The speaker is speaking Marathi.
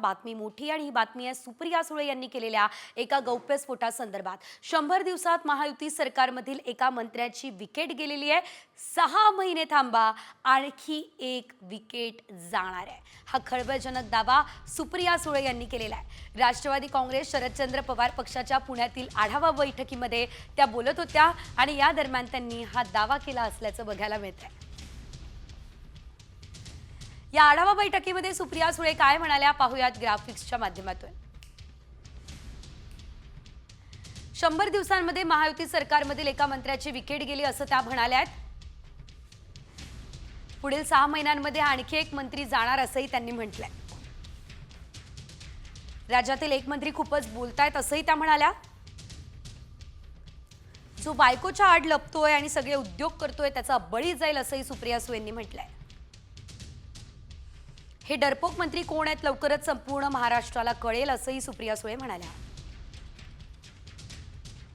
बातमी मोठी आणि ही बातमी आहे सुप्रिया सुळे यांनी केलेल्या एका गौप्यस्फोटासंदर्भात। 100 दिवसात महायुती सरकारमधील एका मंत्र्याची विकेट गेलेली आहे। 6 महिने थांबा, आणखी एक विकेट जाणार आहे। हा खळबळजनक दावा सुप्रिया सुळे यांनी केलेला आहे। राष्ट्रवादी काँग्रेस शरदचंद्र पवार पक्षाच्या पुण्यातील आढावा बैठकीमध्ये त्या बोलत होत्या आणि या दरम्यान त्यांनी हा दावा केला असल्याचं बघायला मिळतंय। या आढावा बैठकीमध्ये सुप्रिया सुळे काय म्हणाल्या पाहूयात ग्राफिक्सच्या माध्यमातून। 100 दिवसांमध्ये महायुती सरकारमधील एका मंत्र्याची विकेट गेली असं त्या म्हणाल्या आहेत। पुढील 6 महिन्यांमध्ये आणखी एक मंत्री जाणार असंही त्यांनी म्हटलंय। राज्यातील एक मंत्री खूपच बोलतायत असंही त्या म्हणाल्या। जो बायकोच्या आड लपतोय आणि सगळे उद्योग करतोय त्याचा बळी जाईल असंही सुप्रिया सुळेंनी म्हटलंय। हे डरपोक मंत्री कोण आहेत लवकरच संपूर्ण महाराष्ट्राला कळेल असंही सुप्रिया सुळे म्हणाल्या।